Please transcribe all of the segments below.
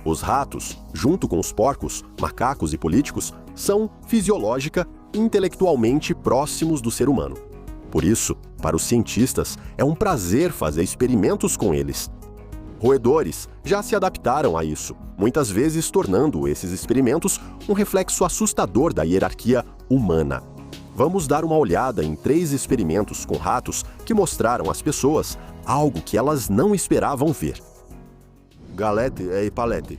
Os ratos, junto com os porcos, macacos e políticos, são, fisiológica e intelectualmente próximos do ser humano. Por isso, para os cientistas, é um prazer fazer experimentos com eles. Roedores já se adaptaram a isso, muitas vezes tornando esses experimentos um reflexo assustador da hierarquia humana. Vamos dar uma olhada em 3 experimentos com ratos que mostraram às pessoas algo que elas não esperavam ver. Galette et Palette.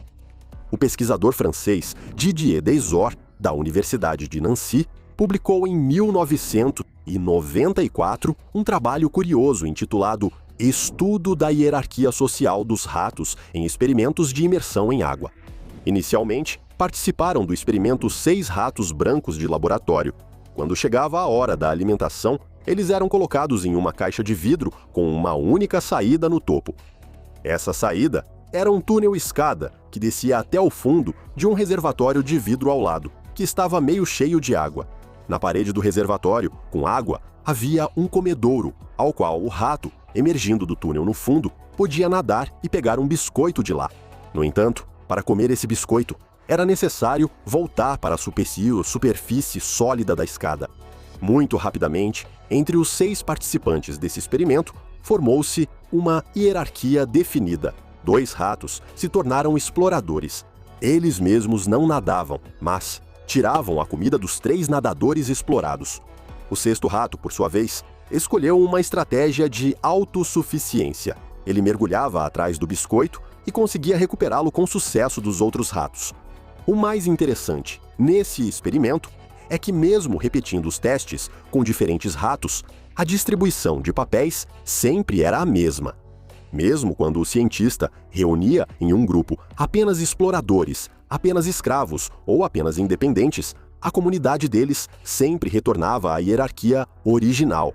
O pesquisador francês Didier Deisor, da Universidade de Nancy, publicou em 1994 um trabalho curioso intitulado Estudo da Hierarquia Social dos Ratos em Experimentos de Imersão em Água. Inicialmente, participaram do experimento 6 ratos brancos de laboratório. Quando chegava a hora da alimentação, eles eram colocados em uma caixa de vidro com uma única saída no topo. Essa saída era um túnel-escada que descia até o fundo de um reservatório de vidro ao lado, que estava meio cheio de água. Na parede do reservatório, com água, havia um comedouro, ao qual o rato, emergindo do túnel no fundo, podia nadar e pegar um biscoito de lá. No entanto, para comer esse biscoito, era necessário voltar para a superfície sólida da escada. Muito rapidamente, entre os 6 participantes desse experimento, formou-se uma hierarquia definida. 2 ratos se tornaram exploradores. Eles mesmos não nadavam, mas tiravam a comida dos 3 nadadores explorados. O 6º rato, por sua vez, escolheu uma estratégia de autossuficiência. Ele mergulhava atrás do biscoito e conseguia recuperá-lo com sucesso dos outros ratos. O mais interessante nesse experimento é que, mesmo repetindo os testes com diferentes ratos, a distribuição de papéis sempre era a mesma. Mesmo quando o cientista reunia em um grupo apenas exploradores, apenas escravos ou apenas independentes, a comunidade deles sempre retornava à hierarquia original.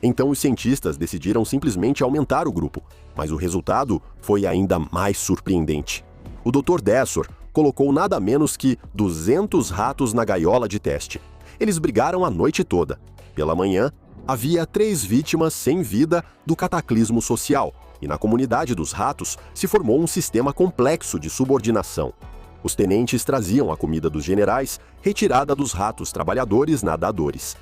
Então os cientistas decidiram simplesmente aumentar o grupo, mas o resultado foi ainda mais surpreendente. O Dr. Deisor colocou nada menos que 200 ratos na gaiola de teste. Eles brigaram a noite toda. Pela manhã, havia 3 vítimas sem vida do cataclismo social, e na comunidade dos ratos se formou um sistema complexo de subordinação. Os tenentes traziam a comida dos generais, retirada dos ratos trabalhadores nadadores.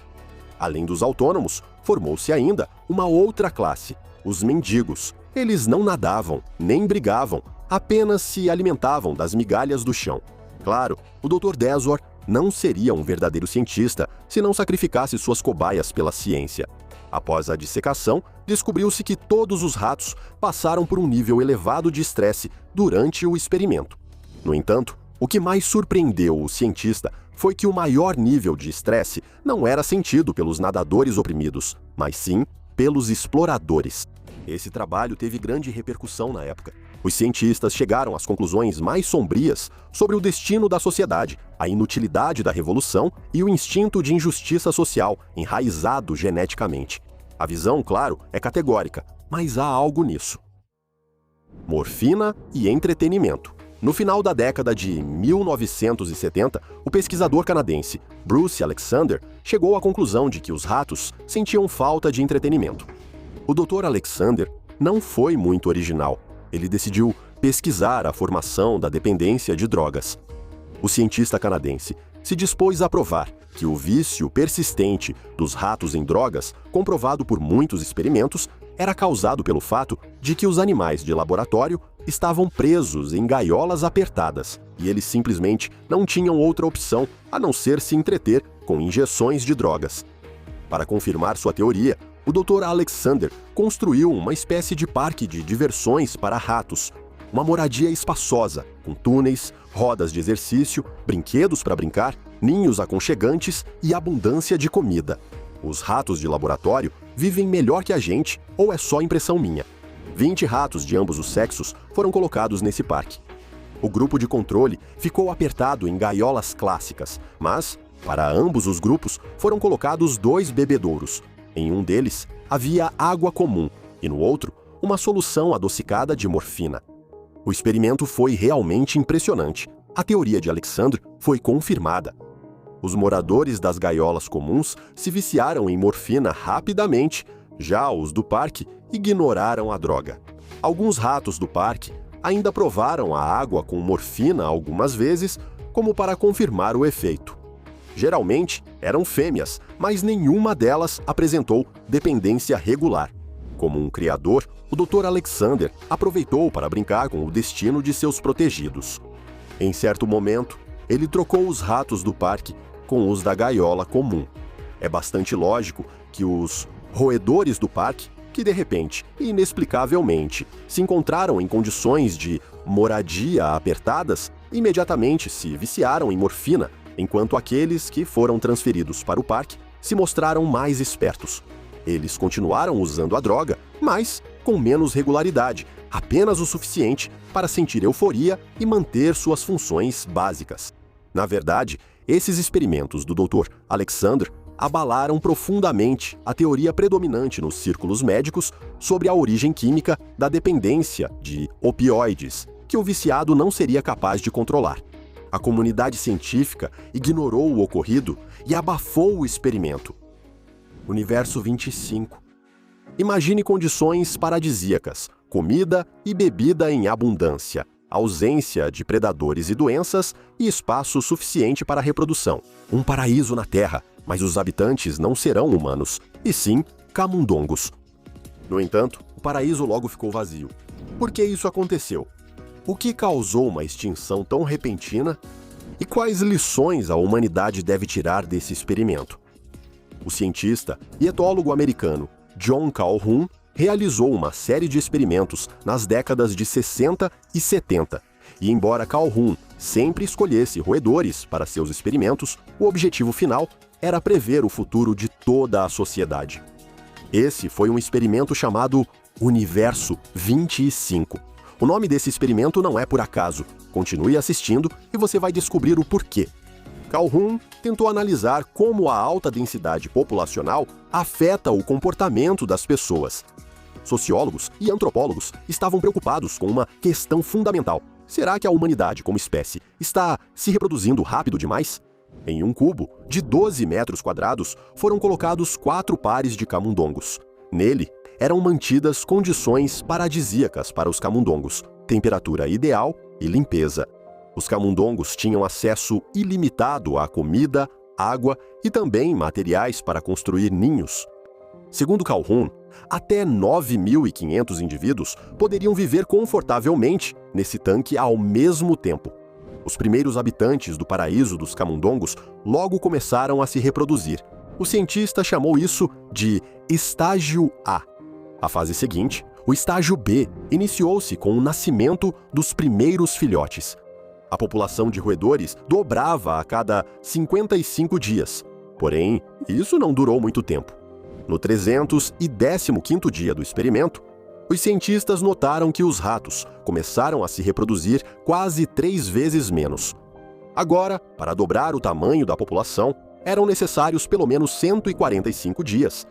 Além dos autônomos, formou-se ainda uma outra classe, os mendigos. Eles não nadavam, nem brigavam, apenas se alimentavam das migalhas do chão. Claro, o Dr. Deisor não seria um verdadeiro cientista se não sacrificasse suas cobaias pela ciência. Após a dissecação, descobriu-se que todos os ratos passaram por um nível elevado de estresse durante o experimento. No entanto, o que mais surpreendeu o cientista foi que o maior nível de estresse não era sentido pelos nadadores oprimidos, mas sim pelos exploradores. Esse trabalho teve grande repercussão na época. Os cientistas chegaram às conclusões mais sombrias sobre o destino da sociedade, a inutilidade da revolução e o instinto de injustiça social enraizado geneticamente. A visão, claro, é categórica, mas há algo nisso. Morfina e entretenimento. No final da década de 1970, o pesquisador canadense Bruce Alexander chegou à conclusão de que os ratos sentiam falta de entretenimento. O Dr. Alexander não foi muito original. Ele decidiu pesquisar a formação da dependência de drogas. O cientista canadense se dispôs a provar que o vício persistente dos ratos em drogas, comprovado por muitos experimentos, era causado pelo fato de que os animais de laboratório estavam presos em gaiolas apertadas e eles simplesmente não tinham outra opção a não ser se entreter com injeções de drogas. Para confirmar sua teoria, o Dr. Alexander construiu uma espécie de parque de diversões para ratos, uma moradia espaçosa, com túneis, rodas de exercício, brinquedos para brincar, ninhos aconchegantes e abundância de comida. Os ratos de laboratório vivem melhor que a gente, ou é só impressão minha? 20 ratos de ambos os sexos foram colocados nesse parque. O grupo de controle ficou apertado em gaiolas clássicas, mas, para ambos os grupos, foram colocados 2 bebedouros. Em um deles, havia água comum, e no outro, uma solução adocicada de morfina. O experimento foi realmente impressionante. A teoria de Alexander foi confirmada. Os moradores das gaiolas comuns se viciaram em morfina rapidamente, já os do parque ignoraram a droga. Alguns ratos do parque ainda provaram a água com morfina algumas vezes, como para confirmar o efeito. Geralmente eram fêmeas, mas nenhuma delas apresentou dependência regular. Como um criador, o Dr. Alexander aproveitou para brincar com o destino de seus protegidos. Em certo momento, ele trocou os ratos do parque com os da gaiola comum. É bastante lógico que os roedores do parque, que de repente, inexplicavelmente, se encontraram em condições de moradia apertadas, imediatamente se viciaram em morfina, enquanto aqueles que foram transferidos para o parque se mostraram mais espertos. Eles continuaram usando a droga, mas com menos regularidade, apenas o suficiente para sentir euforia e manter suas funções básicas. Na verdade, esses experimentos do Dr. Alexander abalaram profundamente a teoria predominante nos círculos médicos sobre a origem química da dependência de opioides, que o viciado não seria capaz de controlar. A comunidade científica ignorou o ocorrido e abafou o experimento. Universo 25. Imagine condições paradisíacas, comida e bebida em abundância, ausência de predadores e doenças e espaço suficiente para a reprodução. Um paraíso na Terra, mas os habitantes não serão humanos, e sim camundongos. No entanto, o paraíso logo ficou vazio. Por que isso aconteceu? O que causou uma extinção tão repentina? E quais lições a humanidade deve tirar desse experimento? O cientista e etólogo americano John Calhoun realizou uma série de experimentos nas décadas de 60 e 70. E embora Calhoun sempre escolhesse roedores para seus experimentos, o objetivo final era prever o futuro de toda a sociedade. Esse foi um experimento chamado Universo 25. O nome desse experimento não é por acaso. Continue assistindo e você vai descobrir o porquê. Calhoun tentou analisar como a alta densidade populacional afeta o comportamento das pessoas. Sociólogos e antropólogos estavam preocupados com uma questão fundamental. Será que a humanidade, como espécie, está se reproduzindo rápido demais? Em um cubo de 12 metros quadrados foram colocados 4 pares de camundongos. Nele, eram mantidas condições paradisíacas para os camundongos, temperatura ideal e limpeza. Os camundongos tinham acesso ilimitado à comida, água e também materiais para construir ninhos. Segundo Calhoun, até 9.500 indivíduos poderiam viver confortavelmente nesse tanque ao mesmo tempo. Os primeiros habitantes do paraíso dos camundongos logo começaram a se reproduzir. O cientista chamou isso de estágio A. A fase seguinte, o estágio B, iniciou-se com o nascimento dos primeiros filhotes. A população de roedores dobrava a cada 55 dias. Porém, isso não durou muito tempo. No 315º dia do experimento, os cientistas notaram que os ratos começaram a se reproduzir quase 3 vezes menos. Agora, para dobrar o tamanho da população, eram necessários pelo menos 145 dias.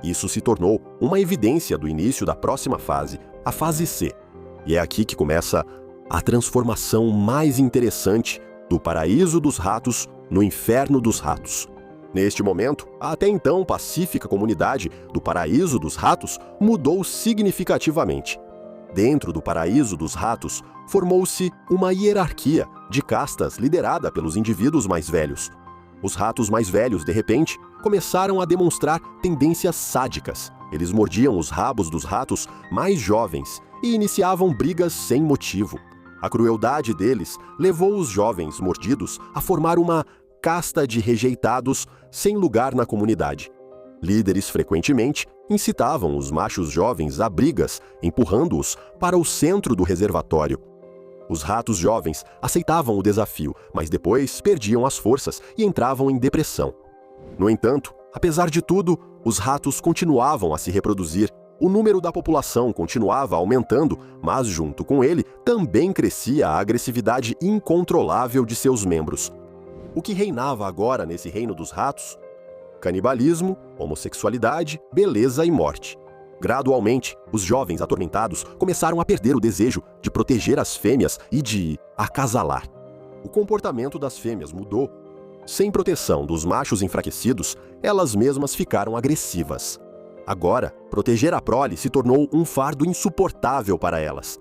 Isso se tornou uma evidência do início da próxima fase, a fase C. E é aqui que começa a transformação mais interessante do paraíso dos ratos no inferno dos ratos. Neste momento, a até então pacífica comunidade do paraíso dos ratos mudou significativamente. Dentro do paraíso dos ratos, formou-se uma hierarquia de castas liderada pelos indivíduos mais velhos. Os ratos mais velhos, de repente, começaram a demonstrar tendências sádicas. Eles mordiam os rabos dos ratos mais jovens e iniciavam brigas sem motivo. A crueldade deles levou os jovens mordidos a formar uma casta de rejeitados sem lugar na comunidade. Líderes frequentemente incitavam os machos jovens a brigas, empurrando-os para o centro do reservatório. Os ratos jovens aceitavam o desafio, mas depois perdiam as forças e entravam em depressão. No entanto, apesar de tudo, os ratos continuavam a se reproduzir. O número da população continuava aumentando, mas junto com ele também crescia a agressividade incontrolável de seus membros. O que reinava agora nesse reino dos ratos? Canibalismo, homossexualidade, beleza e morte. Gradualmente, os jovens atormentados começaram a perder o desejo de proteger as fêmeas e de acasalar. O comportamento das fêmeas mudou. Sem proteção dos machos enfraquecidos, elas mesmas ficaram agressivas. Agora, proteger a prole se tornou um fardo insuportável para elas.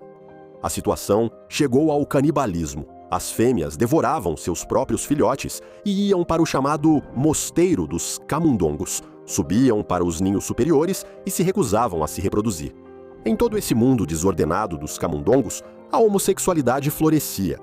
A situação chegou ao canibalismo. As fêmeas devoravam seus próprios filhotes e iam para o chamado mosteiro dos camundongos. Subiam para os ninhos superiores e se recusavam a se reproduzir. Em todo esse mundo desordenado dos camundongos, a homossexualidade florescia.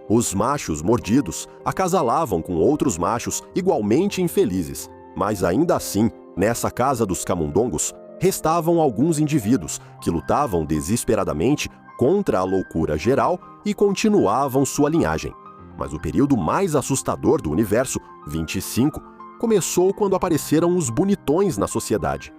Os machos mordidos acasalavam com outros machos igualmente infelizes, mas ainda assim, nessa casa dos camundongos, restavam alguns indivíduos que lutavam desesperadamente contra a loucura geral e continuavam sua linhagem. Mas o período mais assustador do universo, 25, começou quando apareceram os bonitões na sociedade.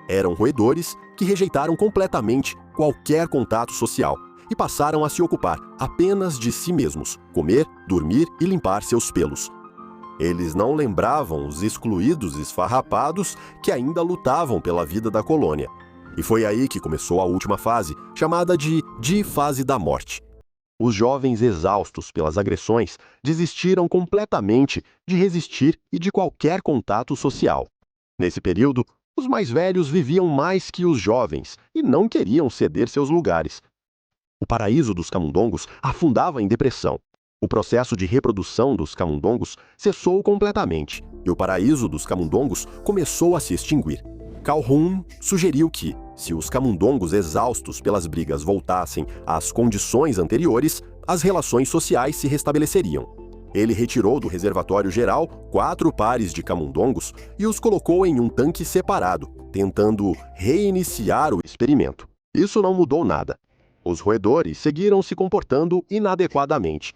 Eram roedores que rejeitaram completamente qualquer contato social e passaram a se ocupar apenas de si mesmos, comer, dormir e limpar seus pelos. Eles não lembravam os excluídos esfarrapados que ainda lutavam pela vida da colônia. E foi aí que começou a última fase, chamada de fase da morte. Os jovens exaustos pelas agressões desistiram completamente de resistir e de qualquer contato social. Nesse período, os mais velhos viviam mais que os jovens e não queriam ceder seus lugares. O paraíso dos camundongos afundava em depressão. O processo de reprodução dos camundongos cessou completamente e o paraíso dos camundongos começou a se extinguir. Calhoun sugeriu que, se os camundongos exaustos pelas brigas voltassem às condições anteriores, as relações sociais se restabeleceriam. Ele retirou do reservatório geral 4 pares de camundongos e os colocou em um tanque separado, tentando reiniciar o experimento. Isso não mudou nada. Os roedores seguiram se comportando inadequadamente.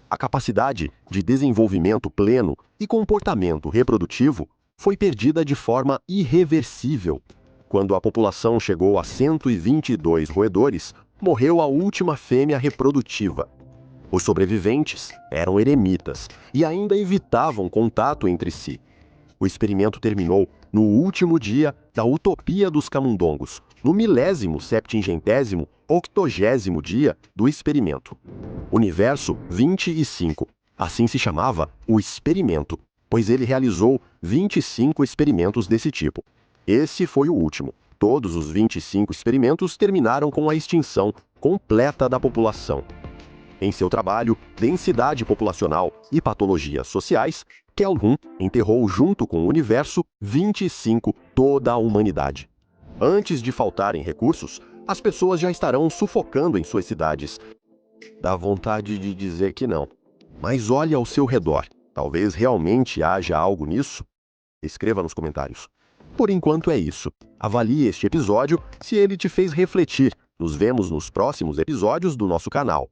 A capacidade de desenvolvimento pleno e comportamento reprodutivo foi perdida de forma irreversível. Quando a população chegou a 122 roedores, morreu a última fêmea reprodutiva. Os sobreviventes eram eremitas e ainda evitavam contato entre si. O experimento terminou no último dia da utopia dos camundongos, no 1780º dia do experimento. Universo 25. Assim se chamava o experimento, pois ele realizou 25 experimentos desse tipo. Esse foi o último. Todos os 25 experimentos terminaram com a extinção completa da população. Em seu trabalho Densidade Populacional e Patologias Sociais, Calhoun enterrou junto com o Universo 25 toda a humanidade. Antes de faltarem recursos, as pessoas já estarão sufocando em suas cidades. Dá vontade de dizer que não. Mas olhe ao seu redor. Talvez realmente haja algo nisso? Escreva nos comentários. Por enquanto é isso. Avalie este episódio se ele te fez refletir. Nos vemos nos próximos episódios do nosso canal.